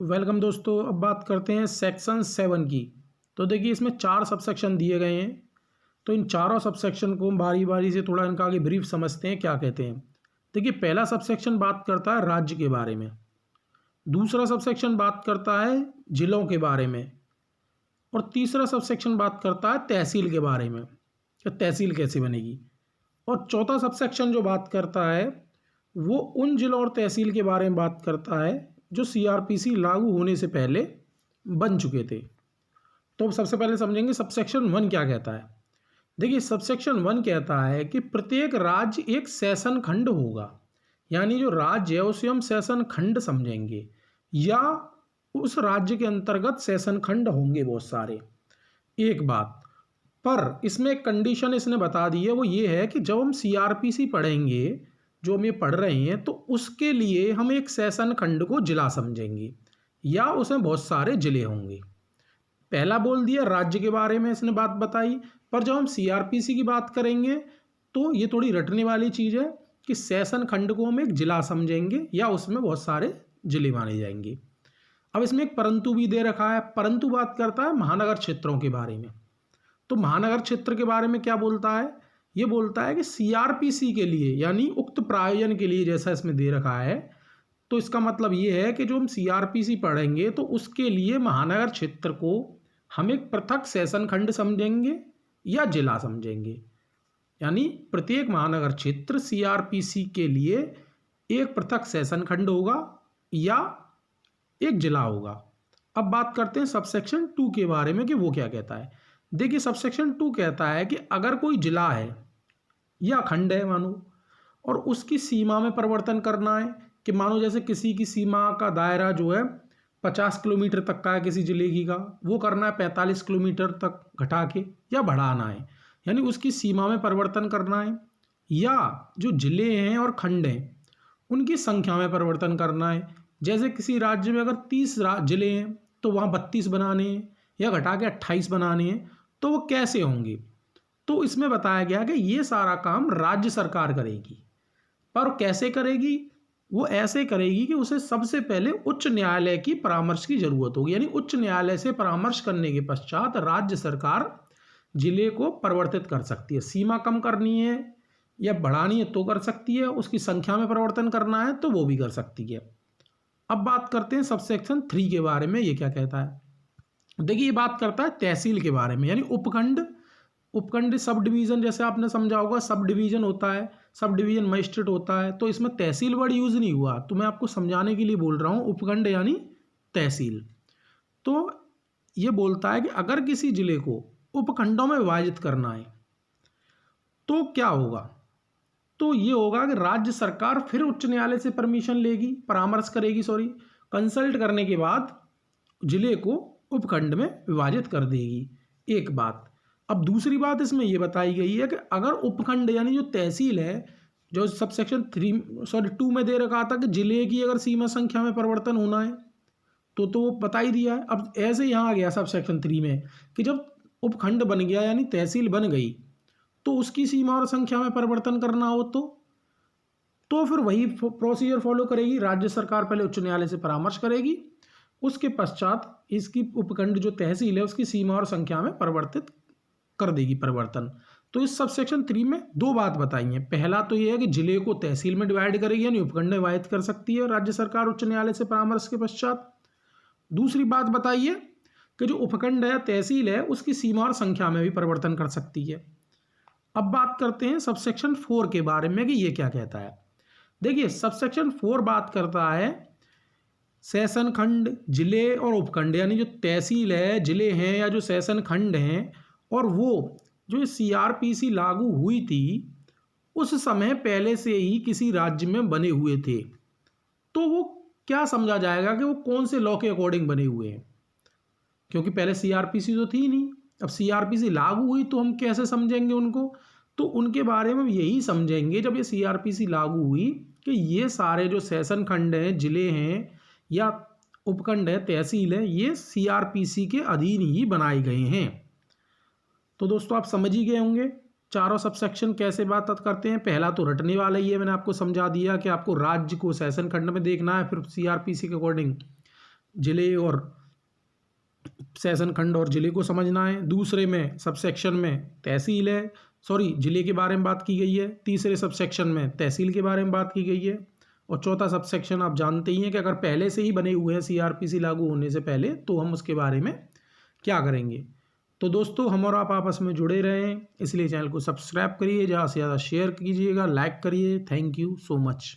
Welcome दोस्तों। अब बात करते हैं सेक्शन 7 की। तो देखिए इसमें 4 सबसेक्शन दिए गए हैं। तो इन चारों सबसेक्शन को हम बारी बारी से थोड़ा इनका आगे ब्रीफ समझते हैं क्या कहते हैं। देखिए पहला सबसेक्शन बात करता है राज्य के बारे में, दूसरा सबसेक्शन बात करता है जिलों के बारे में, और तीसरा सबसेक्शन बात करता है तहसील के बारे में कि तहसील कैसे बनेगी, और चौथा सबसेक्शन जो बात करता है वो उन जिलों और तहसील के बारे में बात करता है जो सीआरपीसी लागू होने से पहले बन चुके थे। तो अब सबसे पहले समझेंगे सबसेक्शन 1 क्या कहता है। देखिए सबसेक्शन 1 कहता है कि प्रत्येक राज्य एक सेशन खंड होगा, यानी जो राज्य है उसे हम सेशन खंड समझेंगे, या उस राज्य के अंतर्गत सेशन खंड होंगे बहुत सारे। एक बात पर इसमें एक कंडीशन इसने बता दी है, वो ये है कि जब हम सीआरपीसी पढ़ेंगे, जो हम ये पढ़ रहे हैं, तो उसके लिए हम एक सेशन खंड को जिला समझेंगे या उसमें बहुत सारे जिले होंगे। पहला बोल दिया राज्य के बारे में इसने बात बताई, पर जब हम सीआरपीसी की बात करेंगे तो ये थोड़ी रटने वाली चीज़ है कि सेशन खंड को हम एक जिला समझेंगे या उसमें बहुत सारे जिले माने जाएंगे। अब इसमें एक परंतु भी दे रखा है। परंतु बात करता है महानगर क्षेत्रों के बारे में। तो महानगर क्षेत्र के बारे में क्या बोलता है, ये बोलता है कि सीआरपीसी के लिए यानी उक्त प्रायोजन के लिए, जैसा इसमें दे रखा है, तो इसका मतलब ये है कि जो हम सीआरपीसी पढ़ेंगे तो उसके लिए महानगर क्षेत्र को हम एक पृथक सेशन खंड समझेंगे या जिला समझेंगे। यानी प्रत्येक महानगर क्षेत्र सीआरपीसी के लिए एक पृथक सेशन खंड होगा या एक जिला होगा। अब बात करते हैं सबसेक्शन 2 के बारे में कि वो क्या कहता है। देखिए सबसेक्शन 2 कहता है कि अगर कोई जिला है या खंड है मानो, और उसकी सीमा में परिवर्तन करना है, कि मानो जैसे किसी की सीमा का दायरा जो है 50 किलोमीटर तक का है किसी जिले की का, वो करना है 45 किलोमीटर तक घटा के या बढ़ाना है, यानी उसकी सीमा में परिवर्तन करना है, या जो जिले हैं और खंड हैं उनकी संख्या में परिवर्तन करना है। जैसे किसी राज्य में अगर 30 जिले हैं तो वहाँ 32 बनाने हैं या घटा के 28 बनाने हैं, तो वो कैसे होंगे। तो इसमें बताया गया कि ये सारा काम राज्य सरकार करेगी, पर कैसे करेगी, वो ऐसे करेगी कि उसे सबसे पहले उच्च न्यायालय की परामर्श की जरूरत होगी, यानी उच्च न्यायालय से परामर्श करने के पश्चात राज्य सरकार जिले को परिवर्तित कर सकती है। सीमा कम करनी है या बढ़ानी है तो कर सकती है, उसकी संख्या में परिवर्तन करना है तो वो भी कर सकती है। अब बात करते हैं सबसेक्शन 3 के बारे में, ये क्या कहता है। देखिए ये बात करता है तहसील के बारे में, यानी उपखंड। उपखंड सब डिवीज़न, जैसे आपने समझा होगा सब डिवीज़न होता है, सब डिवीज़न मजिस्ट्रेट होता है, तो इसमें तहसील वर्ड यूज़ नहीं हुआ, तो मैं आपको समझाने के लिए बोल रहा हूँ उपखंड यानी तहसील। तो ये बोलता है कि अगर किसी जिले को उपखंडों में विभाजित करना है तो क्या होगा। तो ये होगा कि राज्य सरकार फिर उच्च न्यायालय से परमिशन लेगी, परामर्श करेगी, कंसल्ट करने के बाद जिले को उपखंड में विभाजित कर देगी। एक बात। अब दूसरी बात इसमें यह बताई गई है कि अगर उपखंड यानी जो तहसील है, जो सबसेक्शन 2 में दे रखा था कि जिले की अगर सीमा संख्या में परिवर्तन होना है तो वो बता ही दिया है। अब ऐसे यहाँ आ गया सबसेक्शन 3 में कि जब उपखंड बन गया यानी तहसील बन गई तो उसकी सीमा और संख्या में परिवर्तन करना हो तो फिर वही प्रोसीजर फॉलो करेगी। राज्य सरकार पहले उच्च न्यायालय से परामर्श करेगी, उसके पश्चात इसकी उपखंड जो तहसील है उसकी सीमा और संख्या में परिवर्तित कर देगी परिवर्तन। तो इस सबसेक्शन 3 में 2 बात बताई हैं। पहला तो ये है कि जिले को तहसील में डिवाइड करेगी यानी उपखंड में विभाजित कर सकती है राज्य सरकार उच्च न्यायालय से परामर्श के पश्चात। दूसरी बात बताइए कि जो उपखंड है तहसील है उसकी सीमा और संख्या में भी परिवर्तन कर सकती है। अब बात करते हैं सबसेक्शन 4 के बारे में कि ये क्या कहता है। देखिए सबसेक्शन 4 बात करता है सेशन खंड, जिले और उपखंड, यानी जो तहसील है, जिले हैं या जो सेशन खंड हैं, और वो जो सीआरपीसी लागू हुई थी उस समय पहले से ही किसी राज्य में बने हुए थे, तो वो क्या समझा जाएगा कि वो कौन से लॉ के अकॉर्डिंग बने हुए हैं, क्योंकि पहले सीआरपीसी तो थी नहीं। अब सीआरपीसी लागू हुई तो हम कैसे समझेंगे उनको, तो उनके बारे में यही समझेंगे जब ये सीआरपीसी लागू हुई कि ये सारे जो सेशन खंड हैं, जिले हैं या उपखंड है, तहसील है, ये सीआरपीसी के अधीन ही बनाए गए हैं। तो दोस्तों आप समझ ही गए होंगे चारों सबसेक्शन कैसे बात करते हैं। पहला तो रटने वाला ही है, मैंने आपको समझा दिया कि आपको राज्य को सेशन खंड में देखना है, फिर सीआरपीसी के अकॉर्डिंग जिले और सेशन खंड और जिले को समझना है। दूसरे में सबसेक्शन में तहसील है, सॉरी जिले के बारे में बात की गई है। तीसरे सबसेक्शन में तहसील के बारे में बात की गई है। और चौथा सबसेक्शन आप जानते ही हैं कि अगर पहले से ही बने हुए हैं सीआरपीसी लागू होने से पहले, तो हम उसके बारे में क्या करेंगे। तो दोस्तों, हम और आप आपस में जुड़े रहें, इसलिए चैनल को सब्सक्राइब करिए, ज़्यादा से ज़्यादा शेयर कीजिएगा, लाइक करिए। Thank you so much.